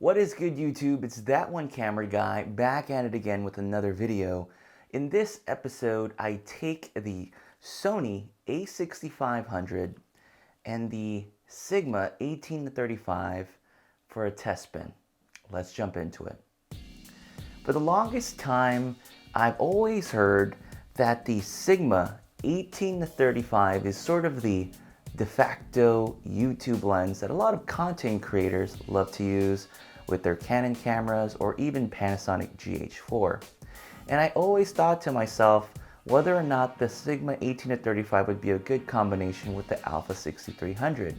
What is good, YouTube? It's that one camera guy back at it again with another video. In this episode, I take the Sony a6500 and the Sigma 18-35 for a test spin. Let's jump into it. For the longest time, I've always heard that the Sigma 18-35 is sort of the de facto YouTube lens that a lot of content creators love to use with their Canon cameras or even Panasonic GH4. And I always thought to myself whether or not the Sigma 18-35 would be a good combination with the Alpha-6300.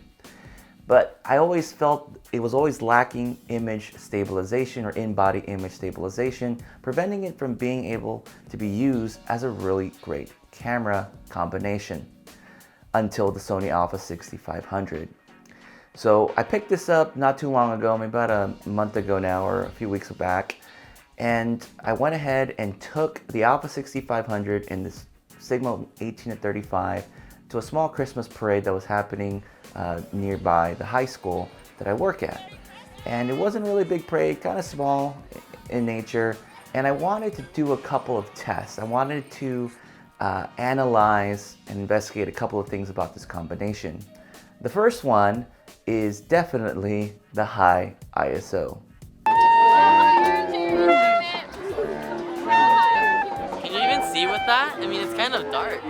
But I always felt it was always lacking image stabilization or in-body image stabilization, preventing it from being able to be used as a really great camera combination until the Sony Alpha-6500. So I picked this up not too long ago, maybe about a month ago now or a few weeks back, and I went ahead and took the Alpha-6500 and this Sigma 18-35 to a small Christmas parade that was happening nearby the high school that I work at. And it wasn't really a big parade, kind of small in nature, and I wanted to do a couple of tests. I wanted to analyze and investigate a couple of things about this combination. The first one is definitely the high ISO. Can you even see with that? I mean, it's kind of dark.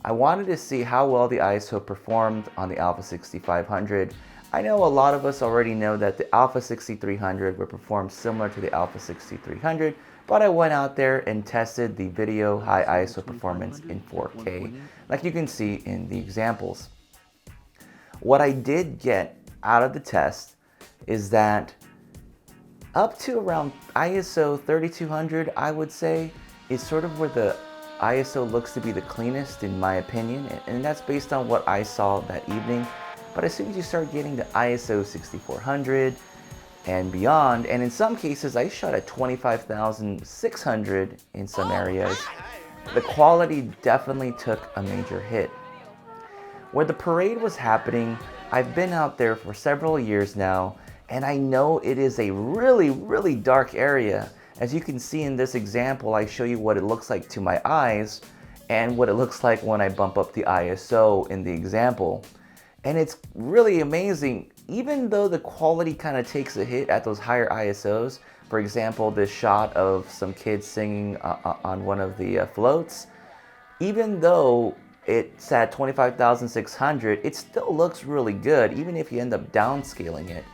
I wanted to see how well the ISO performed on the Alpha-6500. I know a lot of us already know that the Alpha-6300 would perform similar to the Alpha-6300, but I went out there and tested the video high ISO performance in 4K, like you can see in the examples. What I did get out of the test is that up to around ISO 3200, I would say, is sort of where the ISO looks to be the cleanest in my opinion, and that's based on what I saw that evening. But as soon as you start getting to ISO 6400 and beyond, and in some cases I shot at 25,600 in some areas, the quality definitely took a major hit. Where the parade was happening, I've been out there for several years now, and I know it is a really dark area. As you can see in this example, I show you what it looks like to my eyes and what it looks like when I bump up the ISO in the example. And it's really amazing, even though the quality kind of takes a hit at those higher ISOs. For example, this shot of some kids singing on one of the floats, even though it's at 25,600, it still looks really good, even if you end up downscaling it.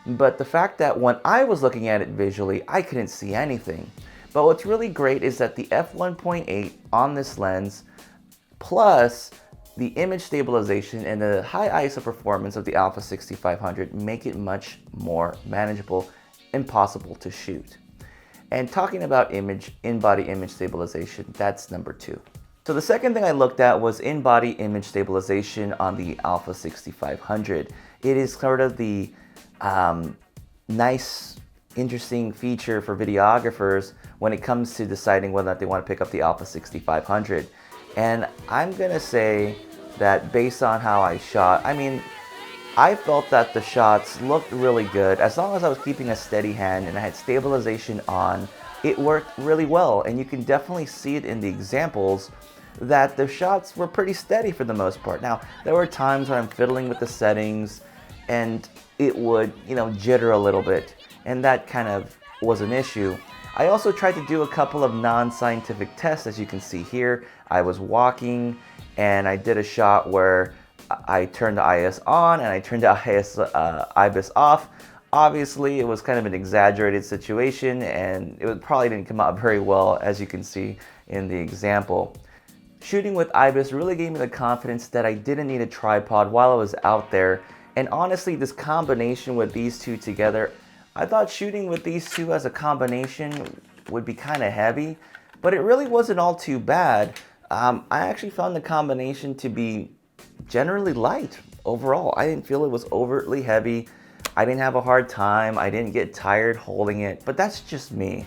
But the fact that when I was looking at it visually, I couldn't see anything. But what's really great is that the f1.8 on this lens, plus the image stabilization and the high ISO performance of the Alpha-6500 make it much more manageable and possible to shoot. And talking about in-body image stabilization, that's number 2. So the second thing I looked at was in-body image stabilization on the Alpha-6500. It is sort of the nice, interesting feature for videographers when it comes to deciding whether or not they want to pick up the Alpha-6500. And I'm gonna say that based on how I shot, I mean, I felt that the shots looked really good. As long as I was keeping a steady hand and I had stabilization on, it worked really well. And you can definitely see it in the examples that the shots were pretty steady for the most part. Now, there were times when I'm fiddling with the settings and it would, jitter a little bit, and that kind of was an issue. I also tried to do a couple of non-scientific tests, as you can see here. I was walking and I did a shot where I turned the IS on and I turned the IBIS off. Obviously, it was kind of an exaggerated situation and it probably didn't come out very well, as you can see in the example. Shooting with IBIS really gave me the confidence that I didn't need a tripod while I was out there. And honestly, this combination with these two together, I thought shooting with these two as a combination would be kind of heavy, but it really wasn't all too bad. I actually found the combination to be generally light overall. I didn't feel it was overtly heavy. I didn't have a hard time. I didn't get tired holding it, but that's just me.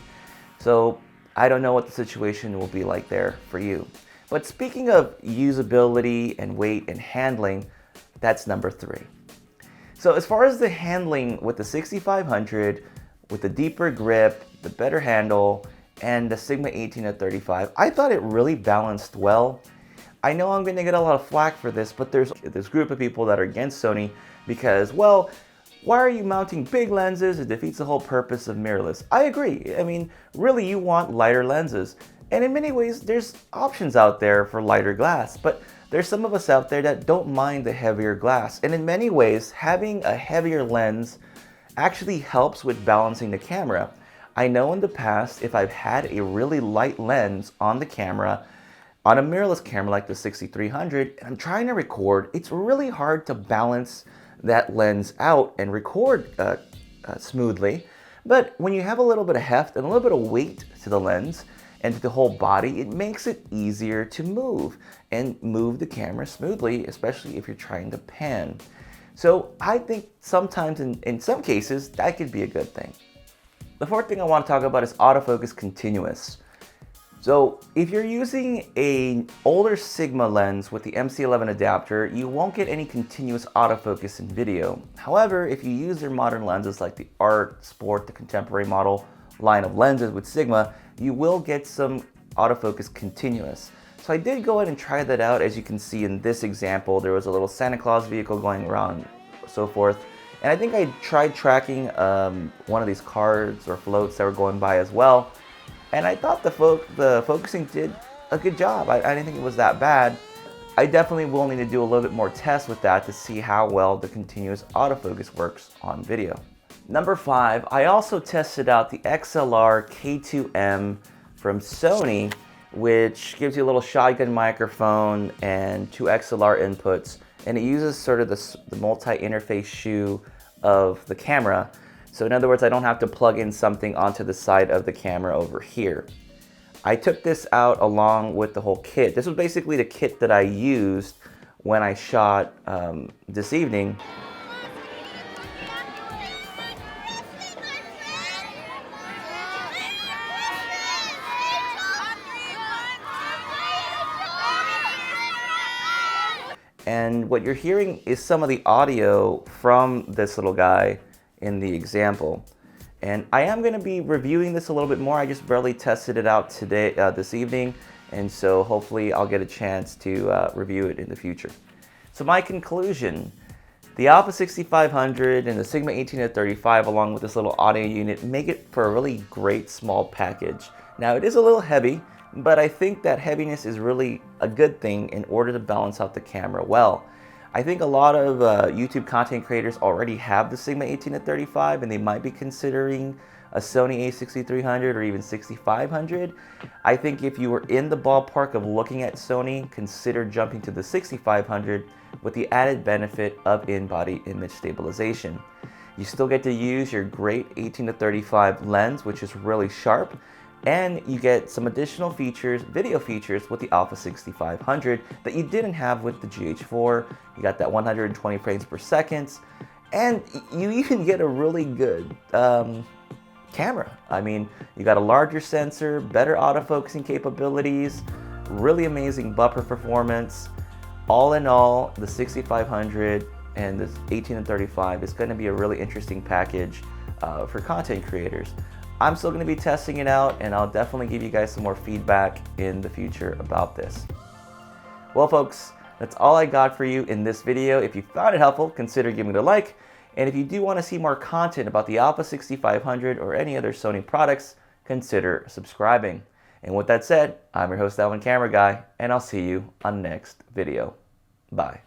So I don't know what the situation will be like there for you. But speaking of usability and weight and handling, that's number 3. So as far as the handling with the 6500, with the deeper grip, the better handle, and the Sigma 18-35, I thought it really balanced well. I know I'm going to get a lot of flack for this, but there's this group of people that are against Sony because, well, why are you mounting big lenses? It defeats the whole purpose of mirrorless. I agree. I mean, really, you want lighter lenses. And in many ways, there's options out there for lighter glass, but there's some of us out there that don't mind the heavier glass. And in many ways, having a heavier lens actually helps with balancing the camera. I know in the past, if I've had a really light lens on the camera, on a mirrorless camera like the 6300, and I'm trying to record, it's really hard to balance that lens out and record smoothly. But when you have a little bit of heft and a little bit of weight to the lens and to the whole body, it makes it easier to move the camera smoothly, especially if you're trying to pan. So I think sometimes in some cases, that could be a good thing. The fourth thing I want to talk about is autofocus continuous. So if you're using an older Sigma lens with the MC11 adapter, you won't get any continuous autofocus in video. However, if you use their modern lenses like the Art, Sport, the Contemporary model line of lenses with Sigma, you will get some autofocus continuous. So I did go ahead and try that out. As you can see in this example, there was a little Santa Claus vehicle going around, so forth. And I think I tried tracking one of these cars or floats that were going by as well. And I thought the focusing did a good job. I didn't think it was that bad. I definitely will need to do a little bit more tests with that to see how well the continuous autofocus works on video. Number 5, I also tested out the XLR K2M from Sony, which gives you a little shotgun microphone and 2 XLR inputs, and it uses sort of the multi-interface shoe of the camera. So in other words, I don't have to plug in something onto the side of the camera over here. I took this out along with the whole kit. This was basically the kit that I used when I shot this evening. And what you're hearing is some of the audio from this little guy in the example. And I am going to be reviewing this a little bit more. I just barely tested it out today, this evening, and so hopefully I'll get a chance to review it in the future. So my conclusion, the Alpha 6500 and the Sigma 18-35 along with this little audio unit make it for a really great small package. Now it is a little heavy, but I think that heaviness is really a good thing in order to balance out the camera well. I think a lot of YouTube content creators already have the Sigma 18-35 and they might be considering a Sony a6300 or even 6500. I think if you were in the ballpark of looking at Sony, consider jumping to the 6500 with the added benefit of in-body image stabilization. You still get to use your great 18-35 lens, which is really sharp, and you get some additional features, video features with the Alpha 6500 that you didn't have with the GH4. You got that 120 frames per second, and you even get a really good camera. I mean, you got a larger sensor, better autofocusing capabilities, really amazing buffer performance. All in all, the 6500 and the 18-35 is going to be a really interesting package for content creators. I'm still going to be testing it out, and I'll definitely give you guys some more feedback in the future about this. Well, folks, that's all I got for you in this video. If you found it helpful, consider giving it a like. And if you do want to see more content about the Alpha 6500 or any other Sony products, consider subscribing. And with that said, I'm your host, Alvin Camera Guy, and I'll see you on the next video. Bye.